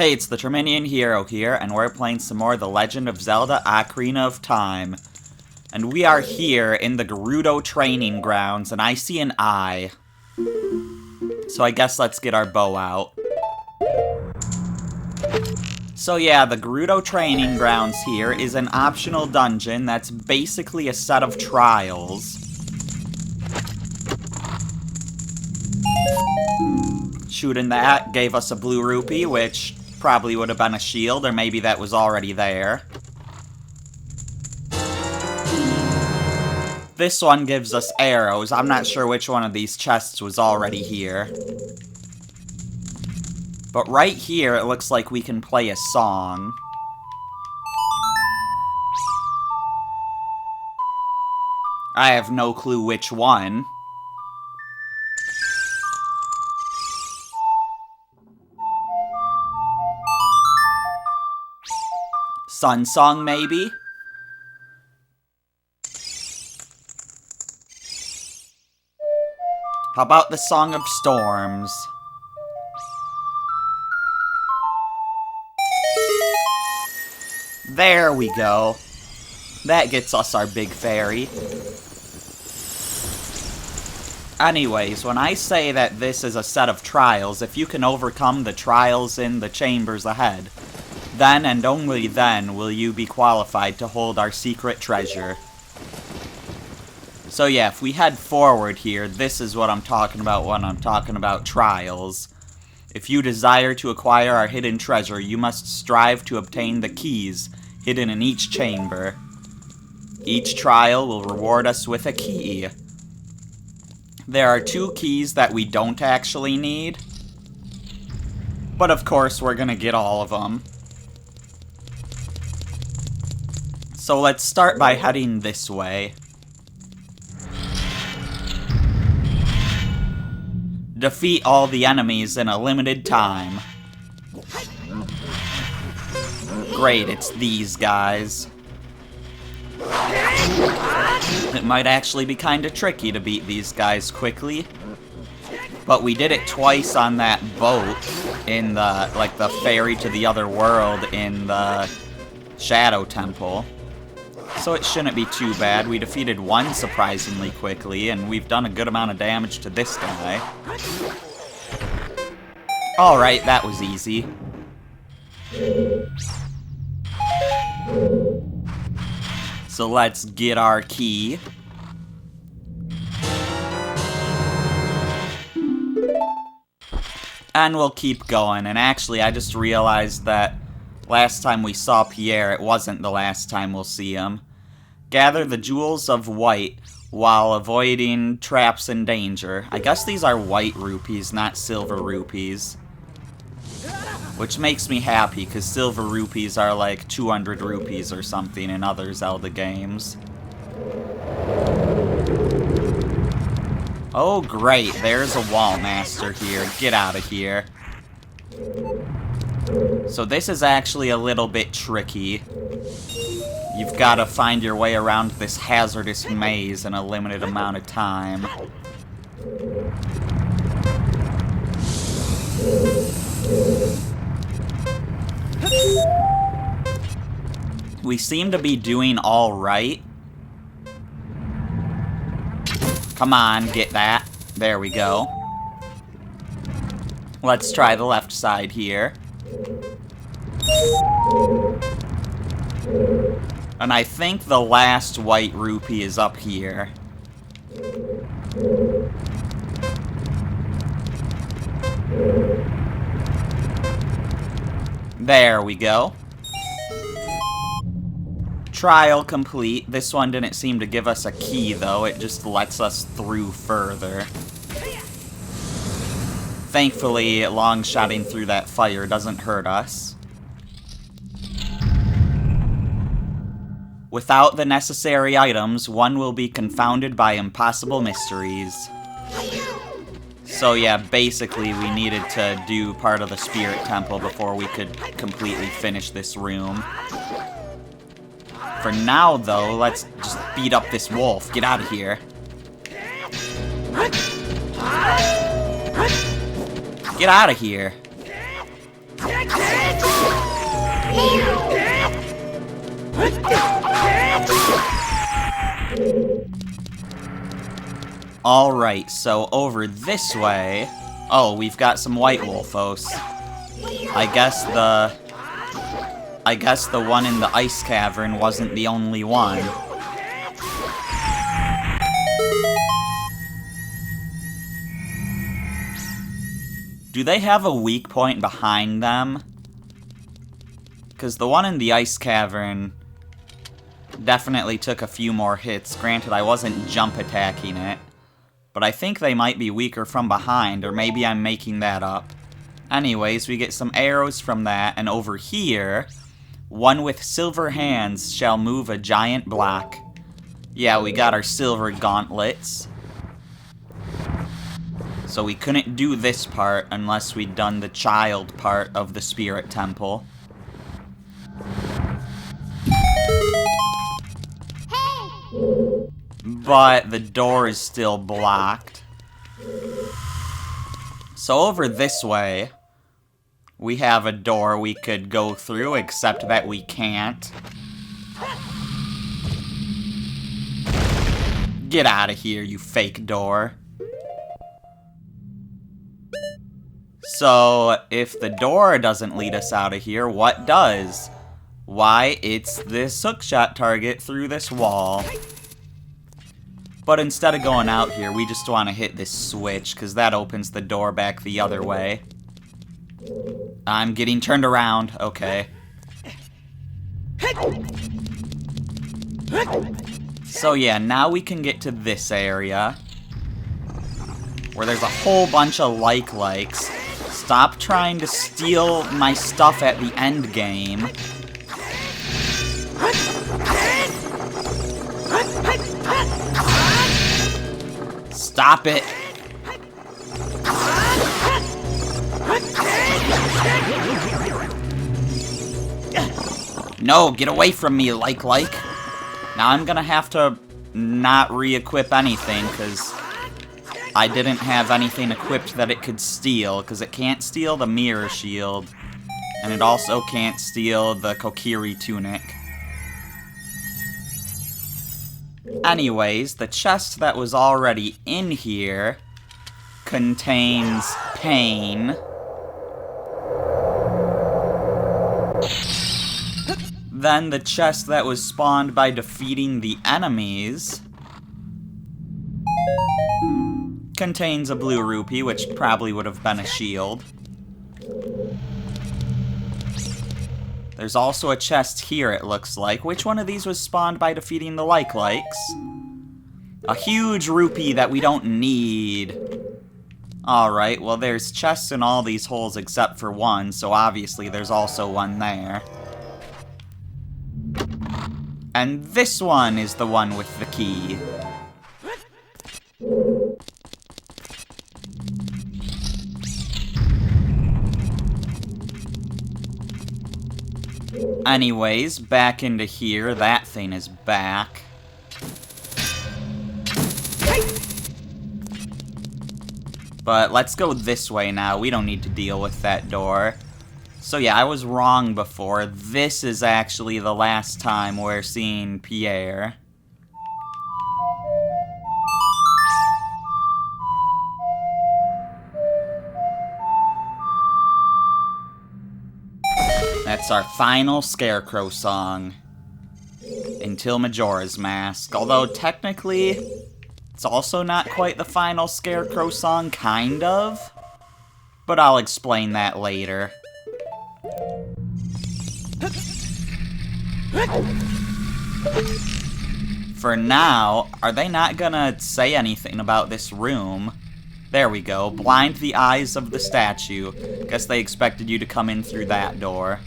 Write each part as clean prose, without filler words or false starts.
Hey, it's the Terminian Hero here, and we're playing some more The Legend of Zelda Ocarina of Time. And we are here in the Gerudo training grounds, and I see an eye. So I guess let's get our bow out. So yeah, the Gerudo training grounds here is an optional dungeon that's basically a set of trials. Shooting that gave us a blue rupee, which probably would have been a shield, or maybe that was already there. This one gives us arrows. I'm not sure which one of these chests was already here. But right here, it looks like we can play a song. I have no clue which one. Sun Song, maybe? How about the Song of Storms? There we go. That gets us our big fairy. Anyways, when I say that this is a set of trials, if you can overcome the trials in the chambers ahead, then and only then will you be qualified to hold our secret treasure. So yeah, if we head forward here, this is what I'm talking about when I'm talking about trials. If you desire to acquire our hidden treasure, you must strive to obtain the keys hidden in each chamber. Each trial will reward us with a key. There are 2 keys that we don't actually need, but of course we're gonna get all of them. So let's start by heading this way. Defeat all the enemies in a limited time. Great, it's these guys. It might actually be kinda tricky to beat these guys quickly. But we did it twice on that boat in the ferry to the other world in the Shadow Temple. So it shouldn't be too bad. We defeated one surprisingly quickly, and we've done a good amount of damage to this guy. Alright, that was easy. So let's get our key. And we'll keep going. And actually, I just realized that last time we saw Pierre, it wasn't the last time we'll see him. Gather the jewels of white while avoiding traps and danger. I guess these are white rupees, not silver rupees. Which makes me happy, because silver rupees are like 200 rupees or something in other Zelda games. Oh great, there's a wall master here. Get out of here. So this is actually a little bit tricky. You've got to find your way around this hazardous maze in a limited amount of time. We seem to be doing all right. Come on, get that. There we go. Let's try the left side here. And I think the last white rupee is up here. There we go. Trial complete. This one didn't seem to give us a key, though. It just lets us through further. Thankfully, long-shotting through that fire doesn't hurt us. Without the necessary items, one will be confounded by impossible mysteries. So yeah, basically we needed to do part of the Spirit Temple before we could completely finish this room. For now, though, let's just beat up this wolf. Get out of here. Get out of here. Alright, so over this way... Oh, we've got some White Wolfos. I guess the one in the ice cavern wasn't the only one. Do they have a weak point behind them? Because the one in the ice cavern definitely took a few more hits. Granted, I wasn't jump attacking it. But I think they might be weaker from behind, or maybe I'm making that up. Anyways, we get some arrows from that, and over here, one with silver hands shall move a giant block. Yeah, we got our silver gauntlets. So we couldn't do this part unless we'd done the child part of the Spirit Temple. But the door is still blocked. So over this way, we have a door we could go through, except that we can't. Get out of here, you fake door. So, if the door doesn't lead us out of here, what does? Why, it's this hookshot target through this wall. But instead of going out here, we just want to hit this switch, because that opens the door back the other way. I'm getting turned around. Okay. So yeah, now we can get to this area, where there's a whole bunch of likes. Stop trying to steal my stuff at the end game. Stop it. No, get away from me, like. Now I'm gonna have to not re-equip anything, because I didn't have anything equipped that it could steal, because it can't steal the mirror shield, and it also can't steal the Kokiri tunic. Anyways, the chest that was already in here contains pain. Then the chest that was spawned by defeating the enemies contains a blue rupee, which probably would have been a shield. There's also a chest here, it looks like. Which one of these was spawned by defeating the likes? A huge rupee that we don't need. Alright, well there's chests in all these holes except for one, so obviously there's also one there. And this one is the one with the key. Anyways, back into here. That thing is back. But let's go this way now. We don't need to deal with that door. So yeah, I was wrong before. This is actually the last time we're seeing Pierre. That's our final Scarecrow song. Until Majora's Mask. Although, technically, it's also not quite the final Scarecrow song, kind of. But I'll explain that later. For now, are they not gonna say anything about this room? There we go. Blind the eyes of the statue. Guess they expected you to come in through that door.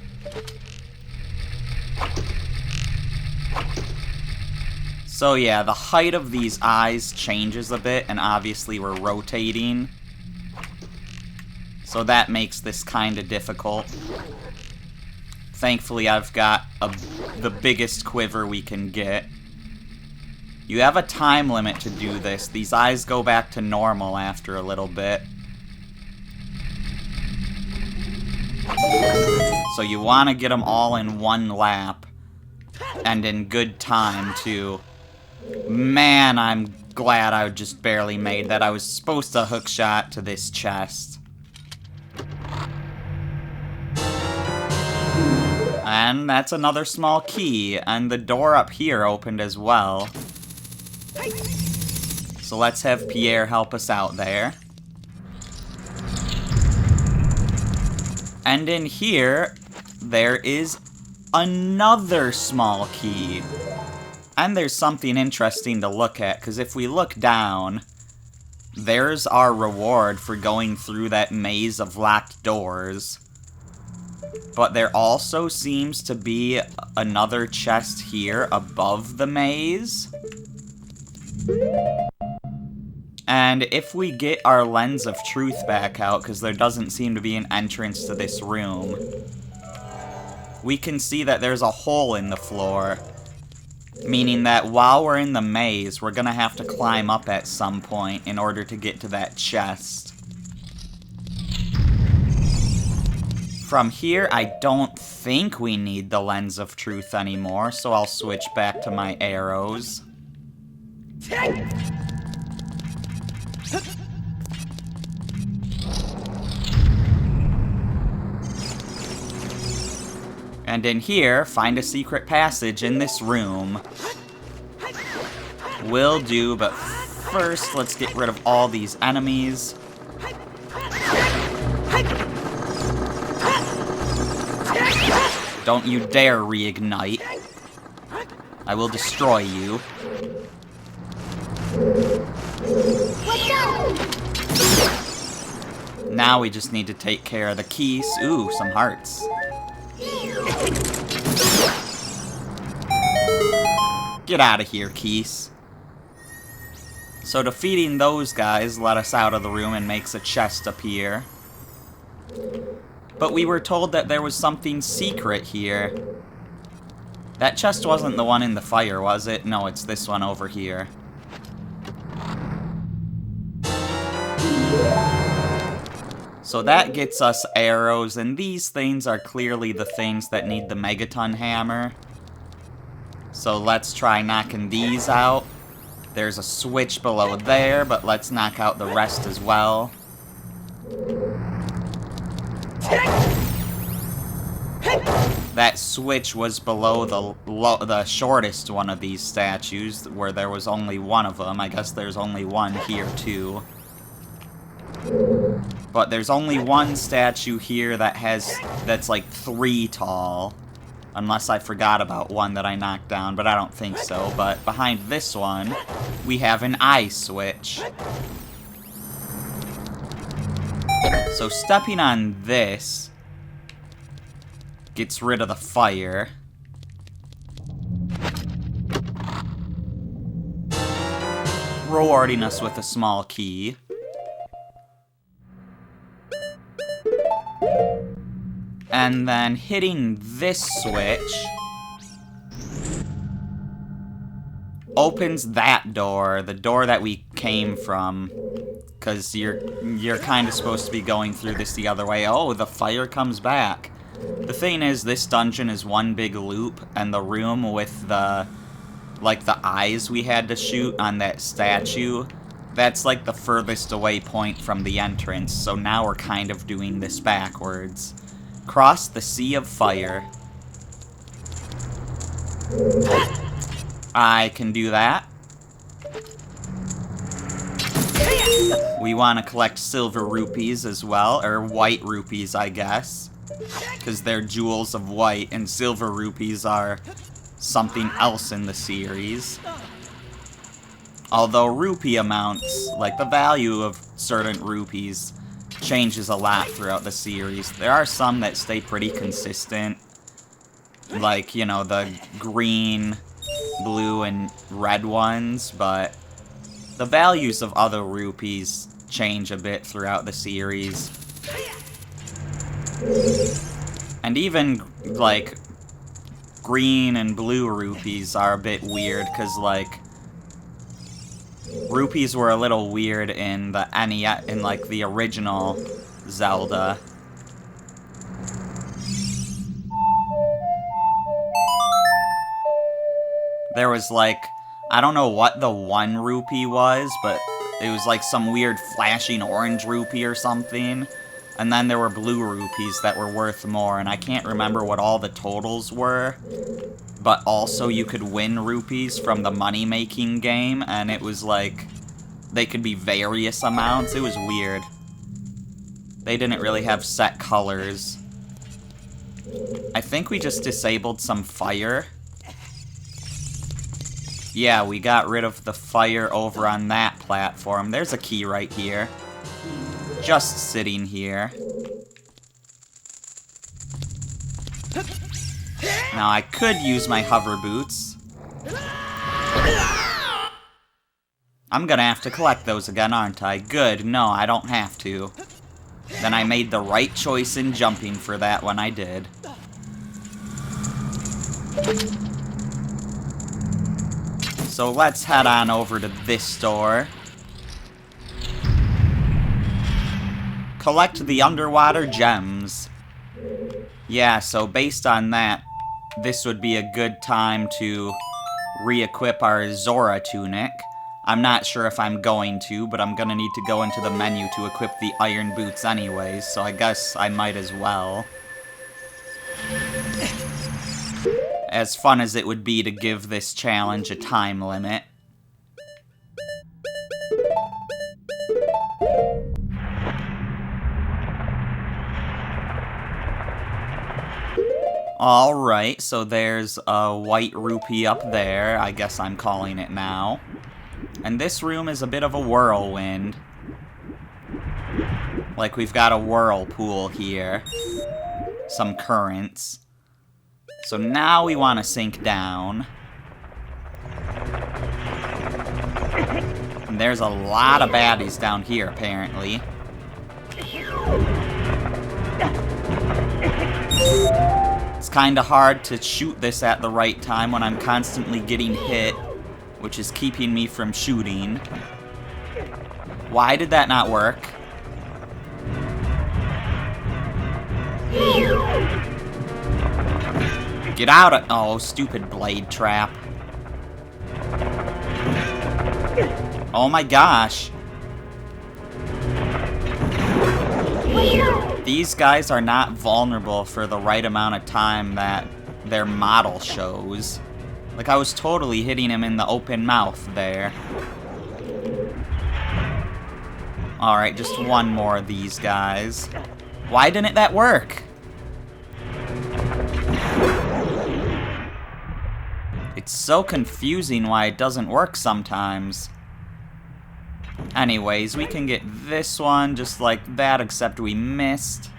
So yeah, the height of these eyes changes a bit, and obviously we're rotating. So that makes this kind of difficult. Thankfully, I've got the biggest quiver we can get. You have a time limit to do this. These eyes go back to normal after a little bit. So you want to get them all in one lap. And in good time, too. Man, I'm glad I just barely made that. I was supposed to hookshot to this chest. And that's another small key. And the door up here opened as well. So let's have Pierre help us out there. And in here, there is another small key. And there's something interesting to look at, because if we look down, there's our reward for going through that maze of locked doors. But there also seems to be another chest here above the maze. And if we get our lens of truth back out, because there doesn't seem to be an entrance to this room, we can see that there's a hole in the floor. Meaning that while we're in the maze, we're gonna have to climb up at some point in order to get to that chest. From here, I don't think we need the lens of truth anymore, so I'll switch back to my arrows. And in here, find a secret passage in this room. Will do, but first, let's get rid of all these enemies. Don't you dare reignite. I will destroy you. Now we just need to take care of the keys. Ooh, some hearts. Get out of here, Keese. So defeating those guys let us out of the room and makes a chest appear. But we were told that there was something secret here. That chest wasn't the one in the fire, was it? No, it's this one over here. So that gets us arrows, and these things are clearly the things that need the Megaton Hammer. So let's try knocking these out. There's a switch below there, but let's knock out the rest as well. That switch was below the shortest one of these statues, where there was only one of them. I guess there's only one here, too. But there's only one statue here that's like 3 tall. Unless I forgot about one that I knocked down, but I don't think so. But behind this one, we have an eye switch. So stepping on this gets rid of the fire. Rewarding us with a small key. And then hitting this switch opens that door, the door that we came from, because you're kind of supposed to be going through this the other way. Oh, the fire comes back. The thing is, this dungeon is one big loop, and the room with the eyes we had to shoot on that statue, that's like the furthest away point from the entrance, so now we're kind of doing this backwards. Cross the sea of fire. I can do that. We want to collect silver rupees as well, or white rupees, I guess. Because they're jewels of white, and silver rupees are something else in the series. Although rupee amounts, like the value of certain rupees, changes a lot throughout the series. There are some that stay pretty consistent, like, you know, the green, blue, and red ones, but the values of other rupees change a bit throughout the series. And even, like, green and blue rupees are a bit weird, because, like, rupees were a little weird in the NES, in like the original Zelda. There was like, I don't know what the 1 rupee was, but it was like some weird flashing orange rupee or something. And then there were blue rupees that were worth more, and I can't remember what all the totals were. But also you could win rupees from the money-making game, and it was like, they could be various amounts. It was weird. They didn't really have set colors. I think we just disabled some fire. Yeah, we got rid of the fire over on that platform. There's a key right here. Just sitting here. Now I could use my hover boots. I'm gonna have to collect those again, aren't I? Good, no, I don't have to. Then I made the right choice in jumping for that when I did. So let's head on over to this store. Collect the underwater gems. Yeah, so based on that, this would be a good time to re-equip our Zora tunic. I'm not sure if I'm going to, but I'm gonna need to go into the menu to equip the iron boots anyways, so I guess I might as well. As fun as it would be to give this challenge a time limit. Alright, so there's a white rupee up there, I guess I'm calling it now. And this room is a bit of a whirlwind. Like we've got a whirlpool here. Some currents. So now we want to sink down. And there's a lot of baddies down here, apparently. It's kind of hard to shoot this at the right time when I'm constantly getting hit, which is keeping me from shooting. Why did that not work? Get out of— oh, stupid blade trap. Oh my gosh. These guys are not vulnerable for the right amount of time that their model shows. Like, I was totally hitting him in the open mouth there. Alright, just one more of these guys. Why didn't that work? It's so confusing why it doesn't work sometimes. Anyways, we can get this one just like that, except we missed.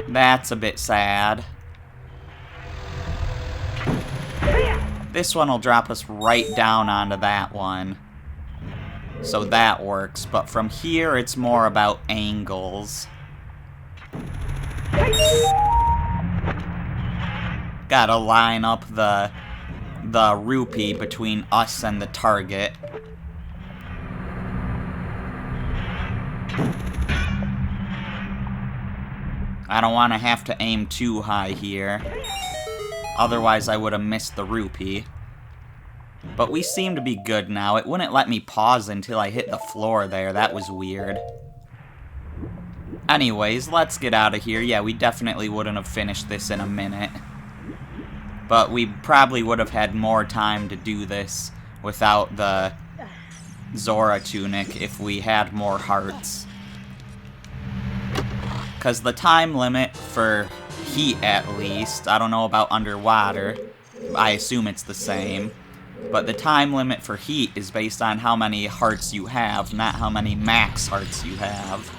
That's a bit sad. This one will drop us right down onto that one. So that works, but from here it's more about angles. Gotta line up the rupee between us and the target. I don't want to have to aim too high here. Otherwise I would have missed the rupee. But we seem to be good now. It wouldn't let me pause until I hit the floor there. That was weird. Anyways, let's get out of here. Yeah, we definitely wouldn't have finished this in a minute. But we probably would have had more time to do this without the Zora tunic if we had more hearts. Because the time limit for heat, at least, I don't know about underwater, I assume it's the same, but the time limit for heat is based on how many hearts you have, not how many max hearts you have.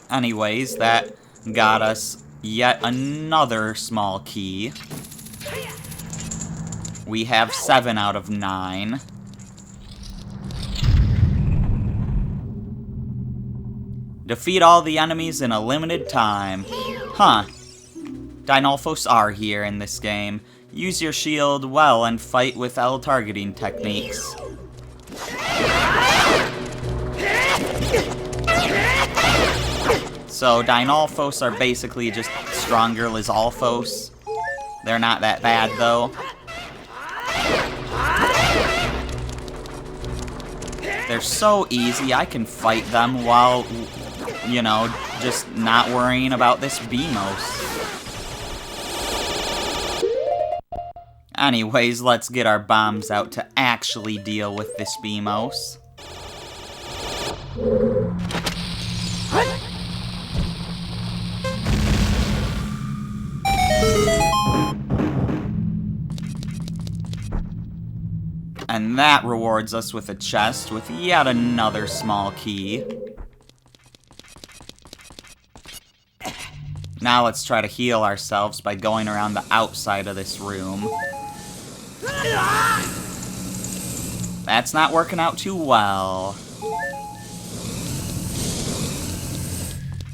Anyways, that got us yet another small key. We have 7 out of 9. Defeat all the enemies in a limited time. Huh. Dinolphos are here in this game. Use your shield well and fight with L targeting techniques. So Dinolphos are basically just stronger Lizalfos. They're not that bad, though. They're so easy, I can fight them while, you know, just not worrying about this Beamos. Anyways, let's get our bombs out to actually deal with this Beamos. And that rewards us with a chest with yet another small key. Now let's try to heal ourselves by going around the outside of this room. That's not working out too well.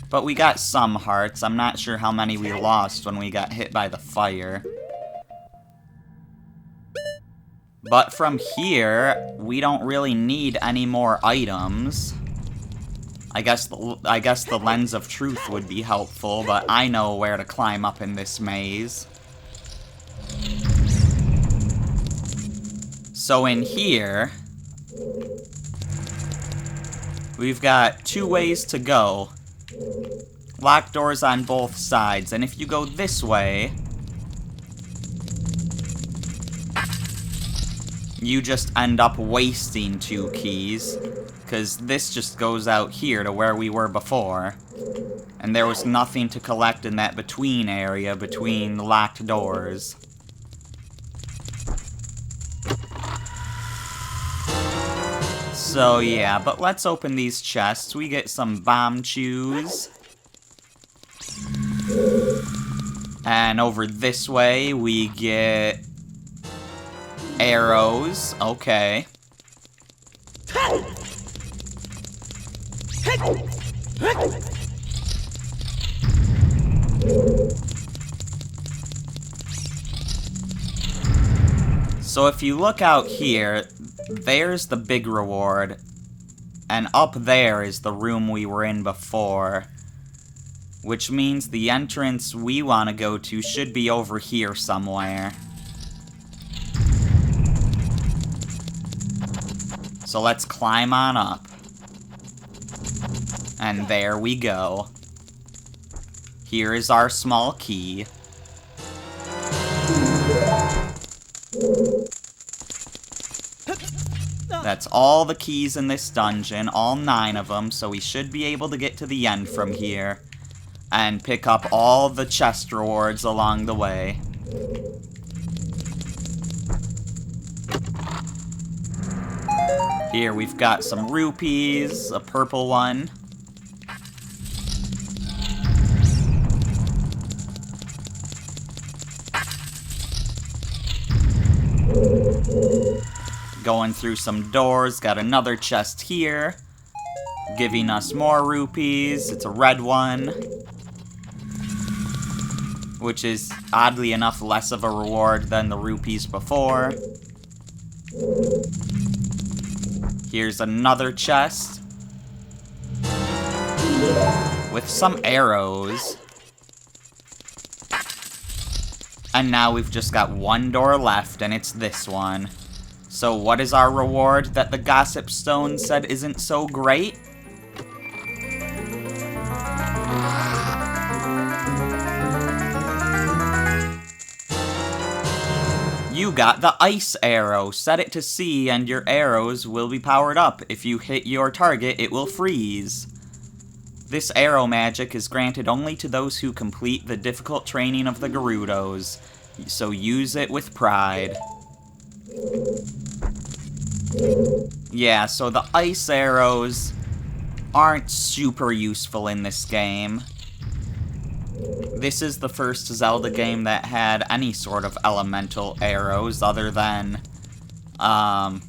But we got some hearts. I'm not sure how many we lost when we got hit by the fire. But from here, we don't really need any more items. I guess the Lens of Truth would be helpful, but I know where to climb up in this maze. So in here, we've got 2 ways to go. Locked doors on both sides, and if you go this way, you just end up wasting 2 keys, because this just goes out here to where we were before, and there was nothing to collect in that between area between locked doors. So yeah, but let's open these chests. We get some bomb chews. And over this way, we get arrows. Okay. So if you look out here, there's the big reward, and up there is the room we were in before, which means the entrance we want to go to should be over here somewhere. So let's climb on up. And there we go. Here is our small key. That's all the keys in this dungeon, all 9 of them, so we should be able to get to the end from here and pick up all the chest rewards along the way. Here we've got some rupees, a purple one. Going through some doors, got another chest here, giving us more rupees. It's a red one, which is oddly enough less of a reward than the rupees before. Here's another chest with some arrows. And now we've just got 1 door left, and it's this one. So what is our reward that the Gossip Stone said isn't so great? You got the ice arrow. Set it to C and your arrows will be powered up. If you hit your target, it will freeze. This arrow magic is granted only to those who complete the difficult training of the Gerudos, so use it with pride. Yeah, so the ice arrows aren't super useful in this game. This is the first Zelda game that had any sort of elemental arrows other than, I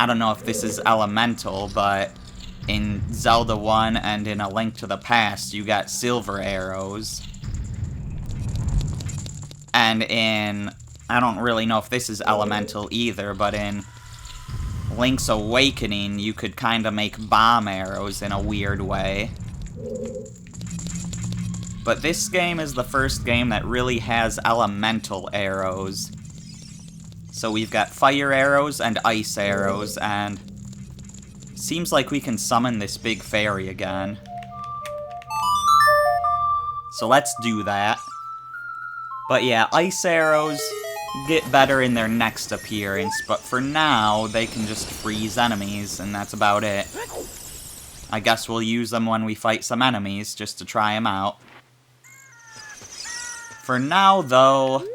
don't know if this is elemental, but in Zelda 1 and in A Link to the Past, you got silver arrows. And in, I don't really know if this is elemental either, but in Link's Awakening, you could kind of make bomb arrows in a weird way. But this game is the first game that really has elemental arrows. So we've got fire arrows and ice arrows, and seems like we can summon this big fairy again. So let's do that. But yeah, ice arrows get better in their next appearance, but for now, they can just freeze enemies, and that's about it. I guess we'll use them when we fight some enemies, just to try them out. For now, though,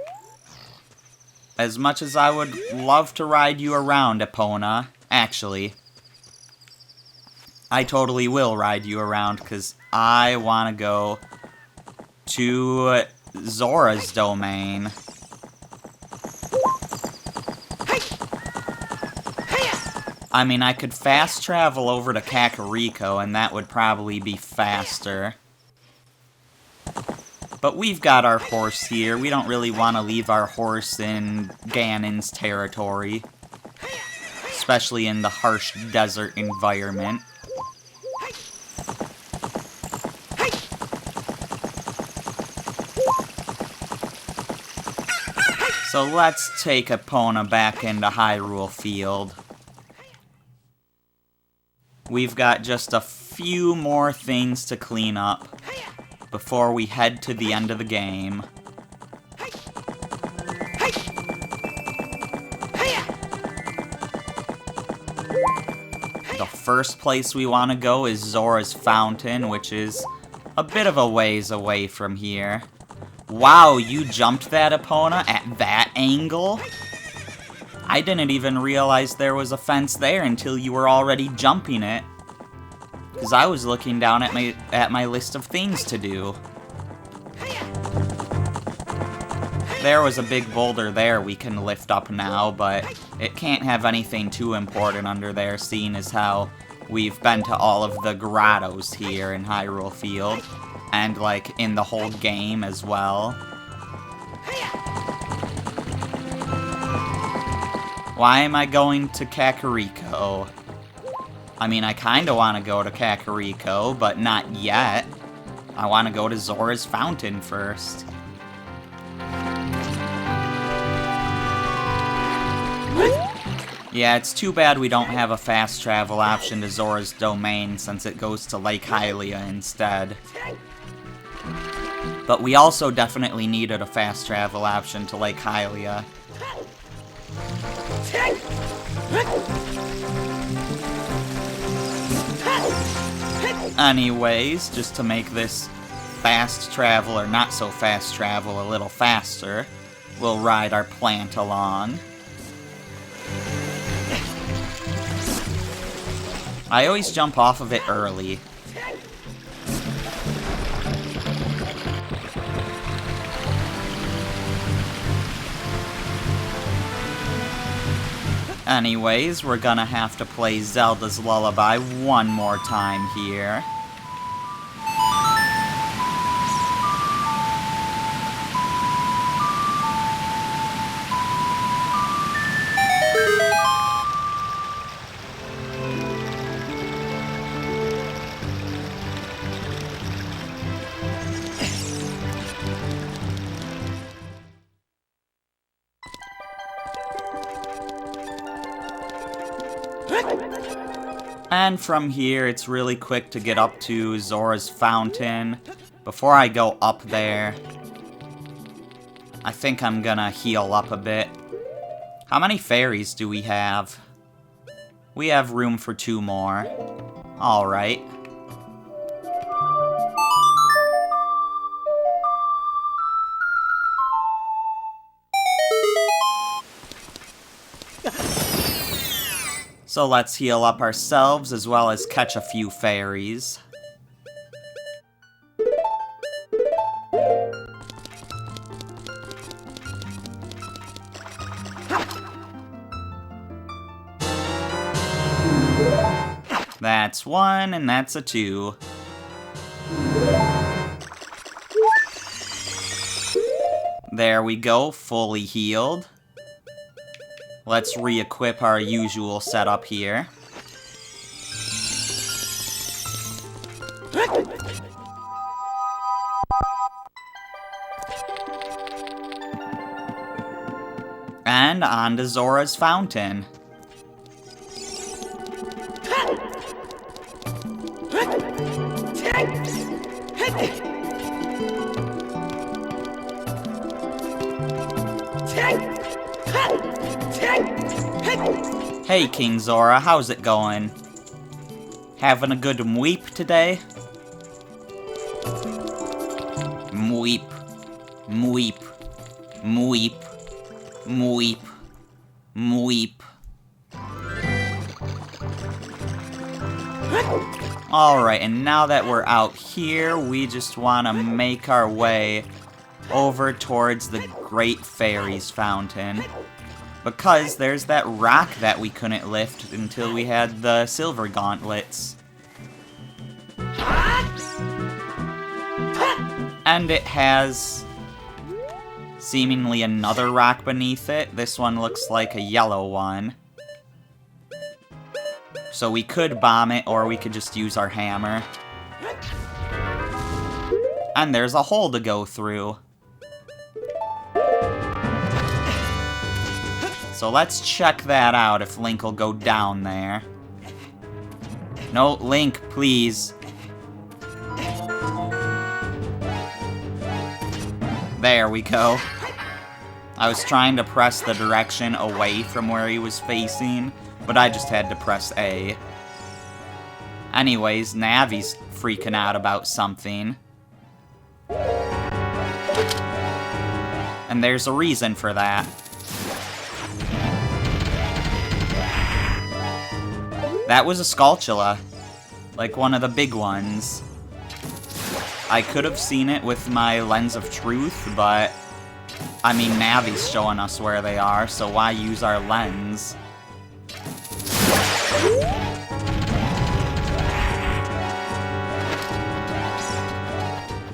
as much as I would love to ride you around, Epona, actually, I totally will ride you around, because I want to go to Zora's domain. I mean, I could fast travel over to Kakariko, and that would probably be faster. But we've got our horse here. We don't really want to leave our horse in Ganon's territory. Especially in the harsh desert environment. So let's take Epona back into Hyrule Field. We've got just a few more things to clean up before we head to the end of the game. The first place we want to go is Zora's Fountain, which is a bit of a ways away from here. Wow, you jumped that Epona at that angle? I didn't even realize there was a fence there until you were already jumping it. Because I was looking down at my list of things to do. There was a big boulder there we can lift up now, but it can't have anything too important under there, seeing as how we've been to all of the grottos here in Hyrule Field. And, like, in the whole game as well. Why am I going to Kakariko? I mean, I kinda want to go to Kakariko, but not yet. I want to go to Zora's Fountain first. Yeah, it's too bad we don't have a fast travel option to Zora's domain, since it goes to Lake Hylia instead. But we also definitely needed a fast travel option to Lake Hylia. Anyways, just to make this fast travel, or not so fast travel, a little faster, we'll ride our plant along. I always jump off of it early. Anyways, we're gonna have to play Zelda's Lullaby one more time here. And from here, it's really quick to get up to Zora's Fountain. Before I go up there, I think I'm gonna heal up a bit. How many fairies do we have? We have room for 2 more. Alright. So let's heal up ourselves, as well as catch a few fairies. That's 1, and that's a 2. There we go, fully healed. Let's re-equip our usual setup here. And on to Zora's Fountain. Hey, King Zora, how's it going? Having a good mweep today? Mweep. Mweep. Mweep. Mweep. Mweep. Alright, and now that we're out here, we just want to make our way over towards the Great Fairy's Fountain. Because there's that rock that we couldn't lift until we had the silver gauntlets. And it has seemingly another rock beneath it. This one looks like a yellow one. So we could bomb it, or we could just use our hammer. And there's a hole to go through. So let's check that out, if Link will go down there. No, Link, please. There we go. I was trying to press the direction away from where he was facing, but I just had to press A. Anyways, Navi's freaking out about something. And there's a reason for that. That was a Skulltula. Like one of the big ones. I could have seen it with my lens of truth, but I mean, Navi's showing us where they are, so why use our lens?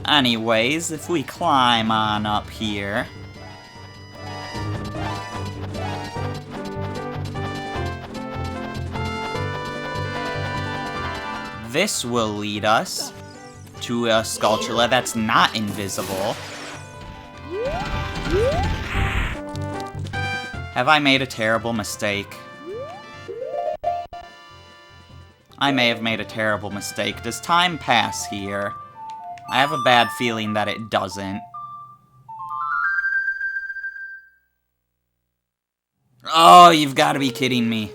Anyways, if we climb on up here... this will lead us to a Skulltula that's not invisible. Have I made a terrible mistake? I may have made a terrible mistake. Does time pass here? I have a bad feeling that it doesn't. Oh, you've got to be kidding me.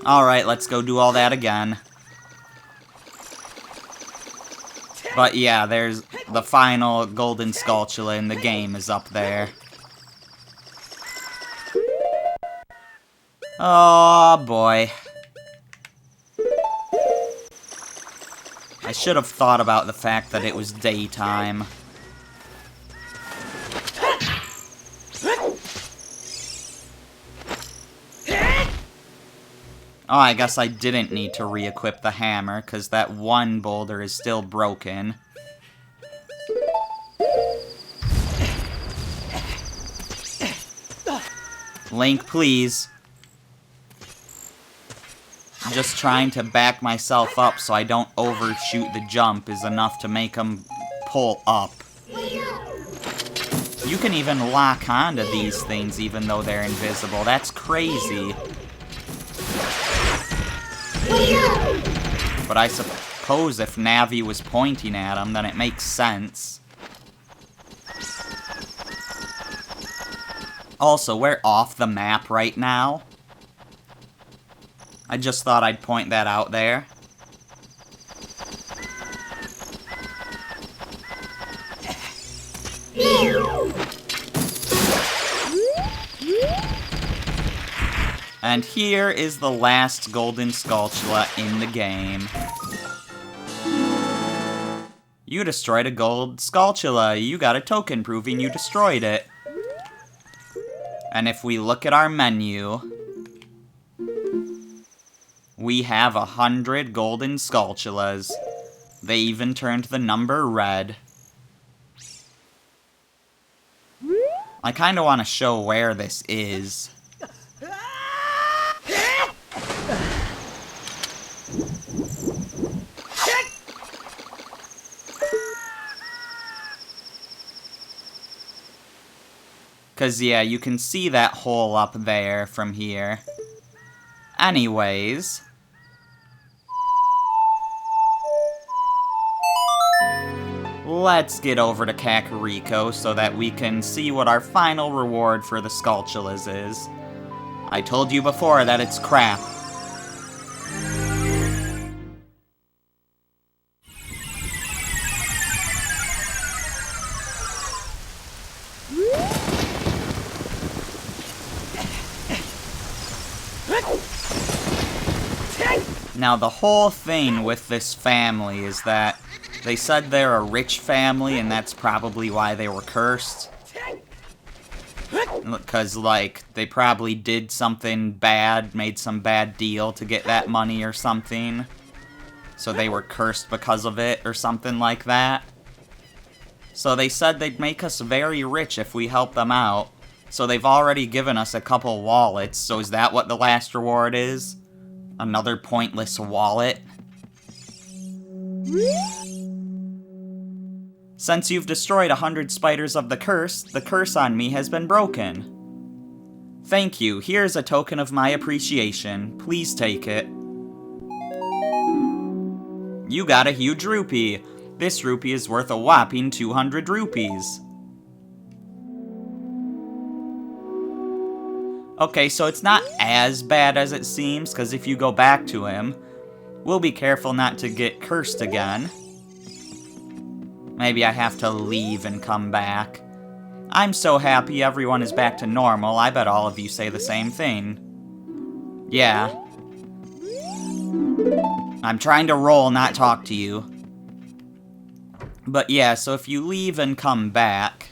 Alright, let's go do all that again. But yeah, there's the final golden Skulltula in the game is up there. Oh boy. I should have thought about the fact that it was daytime. Oh, I guess I didn't need to re-equip the hammer, because that one boulder is still broken. Link, please. I'm just trying to back myself up so I don't overshoot the jump is enough to make him pull up. You can even lock onto these things even though they're invisible. That's crazy. But I suppose if Navi was pointing at him, then it makes sense. Also, we're off the map right now. I just thought I'd point that out there. And here is the last golden Skulltula in the game. You destroyed a gold Skulltula. You got a token proving you destroyed it. And if we look at our menu, we have 100 golden Skulltulas. They even turned the number red. I kind of want to show where this is. 'Cause, yeah, you can see that hole up there from here. Anyways... let's get over to Kakariko so that we can see what our final reward for the Skulltulas is. I told you before that it's crap. Now, the whole thing with this family is that they said they're a rich family, and that's probably why they were cursed. Because, like, they probably did something bad, made some bad deal to get that money or something. So they were cursed because of it, or something like that. So they said they'd make us very rich if we help them out. So they've already given us a couple wallets, so is that what the last reward is? Another pointless wallet? Since you've destroyed 100 spiders of the curse on me has been broken. Thank you, here's a token of my appreciation. Please take it. You got a huge rupee. This rupee is worth a whopping 200 rupees. Okay, so it's not as bad as it seems, because if you go back to him, we'll be careful not to get cursed again. Maybe I have to leave and come back. I'm so happy everyone is back to normal, I bet all of you say the same thing. Yeah. I'm trying to roll, not talk to you. But yeah, so if you leave and come back...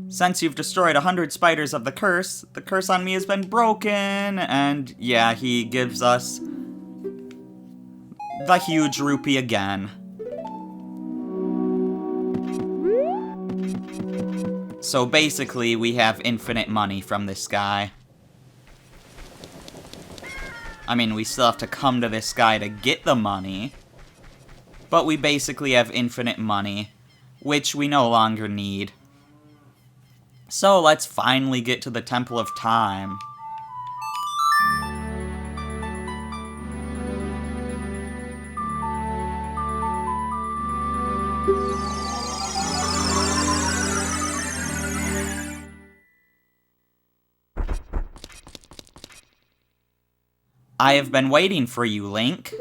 Since you've destroyed 100 spiders of the curse on me has been broken, and yeah, he gives us the huge rupee again. So basically, we have infinite money from this guy. I mean, we still have to come to this guy to get the money, but we basically have infinite money, which we no longer need. So let's finally get to the Temple of Time. I have been waiting for you, Link.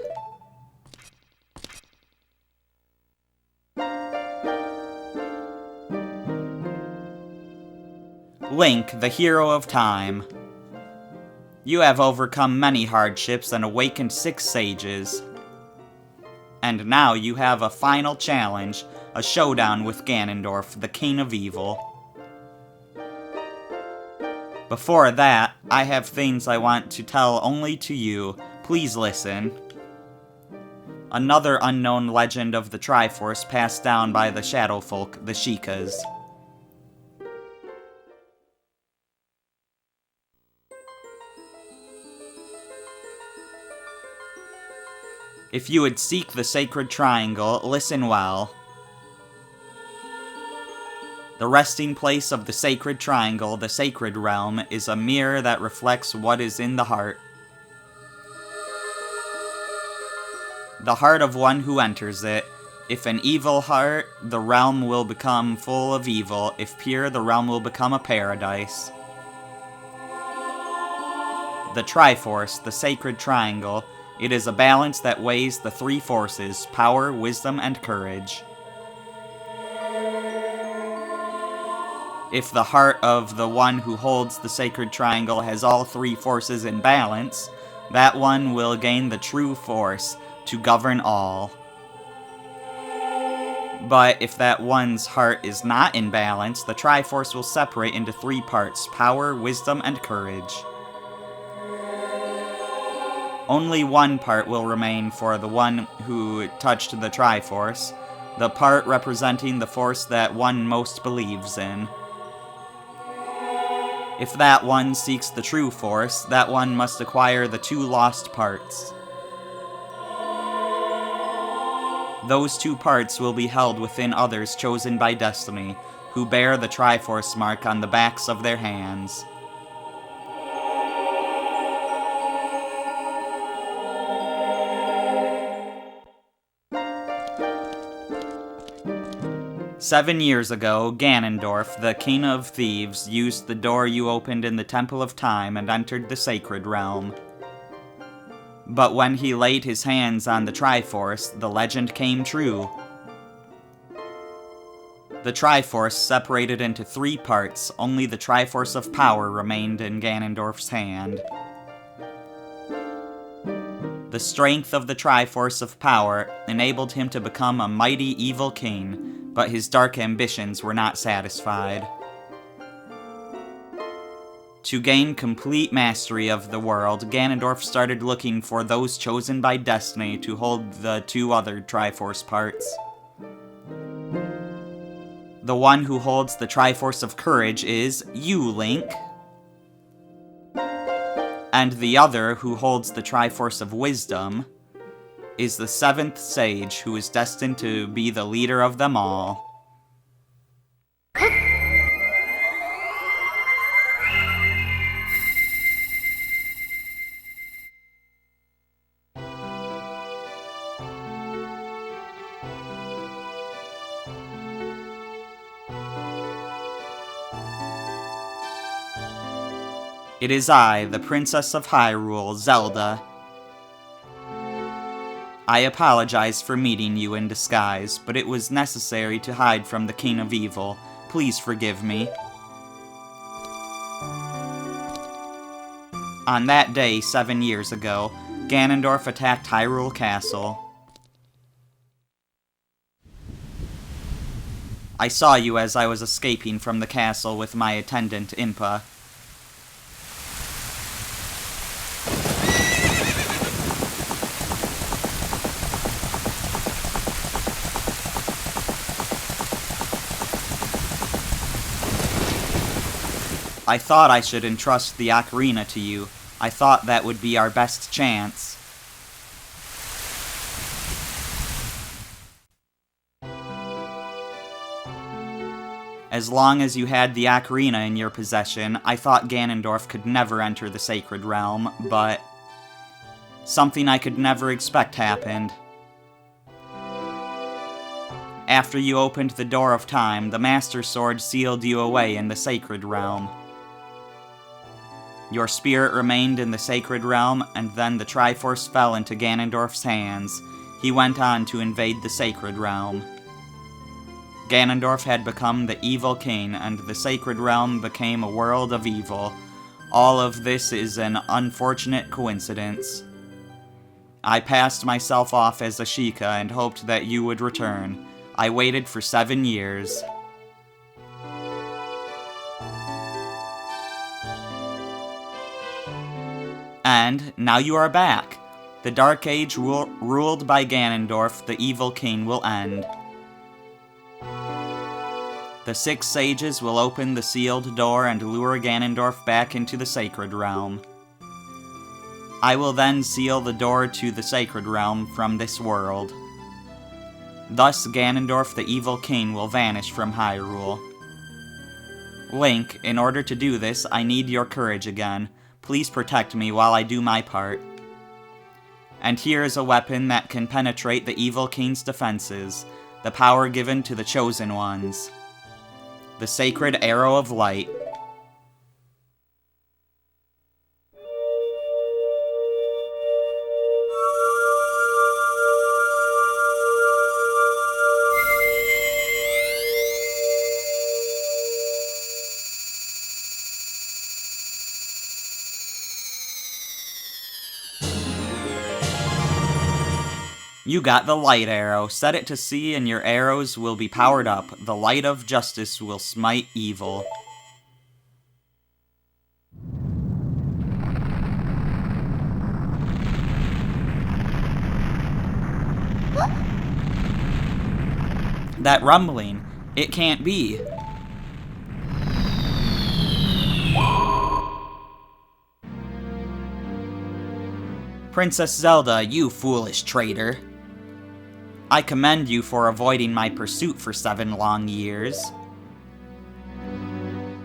Link, the hero of time. You have overcome many hardships and awakened 6 sages. And now you have a final challenge, a showdown with Ganondorf, the King of Evil. Before that, I have things I want to tell only to you. Please listen. Another unknown legend of the Triforce passed down by the Shadow Folk, the Sheikahs. If you would seek the Sacred Triangle, listen well. The resting place of the Sacred Triangle, the Sacred Realm, is a mirror that reflects what is in the heart. The heart of one who enters it. If an evil heart, the realm will become full of evil. If pure, the realm will become a paradise. The Triforce, the Sacred Triangle, it is a balance that weighs the 3 forces, power, wisdom, and courage. If the heart of the one who holds the Sacred Triangle has all 3 forces in balance, that one will gain the true force to govern all. But if that one's heart is not in balance, the Triforce will separate into 3 parts, power, wisdom, and courage. Only one part will remain for the one who touched the Triforce, the part representing the force that one most believes in. If that one seeks the true force, that one must acquire the 2 lost parts. Those two parts will be held within others chosen by destiny, who bear the Triforce mark on the backs of their hands. "7 years ago, Ganondorf, the King of Thieves, used the door you opened in the Temple of Time and entered the Sacred Realm. But when he laid his hands on the Triforce, the legend came true. The Triforce separated into 3 parts. Only the Triforce of Power remained in Ganondorf's hand. The strength of the Triforce of Power enabled him to become a mighty evil king, but his dark ambitions were not satisfied. To gain complete mastery of the world, Ganondorf started looking for those chosen by destiny to hold the 2 other Triforce parts. The one who holds the Triforce of Courage is you, Link. And the other, who holds the Triforce of Wisdom, is the 7th Sage, who is destined to be the leader of them all. It is I, the Princess of Hyrule, Zelda. I apologize for meeting you in disguise, but it was necessary to hide from the King of Evil. Please forgive me. On that day, 7 years ago, Ganondorf attacked Hyrule Castle. I saw you as I was escaping from the castle with my attendant, Impa. I thought I should entrust the Ocarina to you. I thought that would be our best chance. As long as you had the Ocarina in your possession, I thought Ganondorf could never enter the Sacred Realm, but something I could never expect happened. After you opened the Door of Time, the Master Sword sealed you away in the Sacred Realm. Your spirit remained in the Sacred Realm, and then the Triforce fell into Ganondorf's hands. He went on to invade the Sacred Realm. Ganondorf had become the Evil King, and the Sacred Realm became a world of evil. All of this is an unfortunate coincidence. I passed myself off as Ashika and hoped that you would return. I waited for 7 years. And now you are back. The Dark Age ruled by Ganondorf, the Evil King, will end. The 6 sages will open the sealed door and lure Ganondorf back into the Sacred Realm. I will then seal the door to the Sacred Realm from this world. Thus, Ganondorf, the Evil King, will vanish from Hyrule. Link, in order to do this, I need your courage again. Please protect me while I do my part. And here is a weapon that can penetrate the Evil King's defenses, the power given to the Chosen Ones. The Sacred Arrow of Light. You got the light arrow. Set it to C and your arrows will be powered up. The light of justice will smite evil. That rumbling, it can't be. Princess Zelda, you foolish traitor. I commend you for avoiding my pursuit for 7 long years.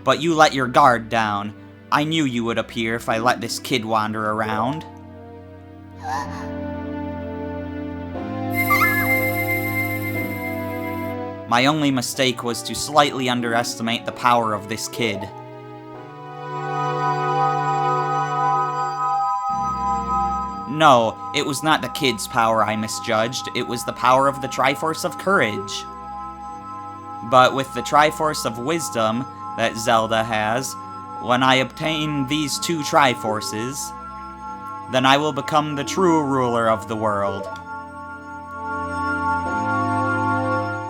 But you let your guard down. I knew you would appear if I let this kid wander around. My only mistake was to slightly underestimate the power of this kid. No, it was not the kid's power I misjudged, it was the power of the Triforce of Courage. But with the Triforce of Wisdom that Zelda has, when I obtain these 2 Triforces, then I will become the true ruler of the world.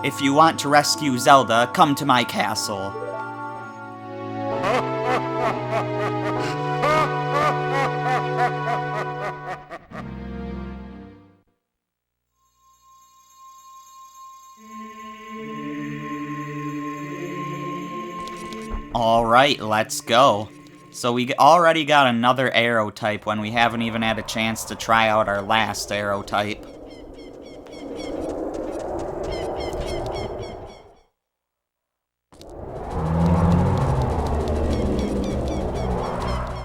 If you want to rescue Zelda, come to my castle. Alright, let's go. So we already got another arrow type when we haven't even had a chance to try out our last arrow type.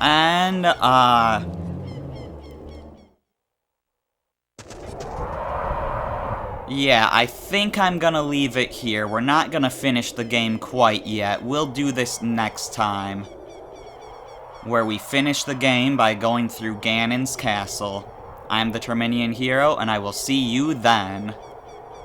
And, yeah, I think I'm gonna leave it here. We're not gonna finish the game quite yet. We'll do this next time, where we finish the game by going through Ganon's castle. I'm the Terminian Hero, and I will see you then.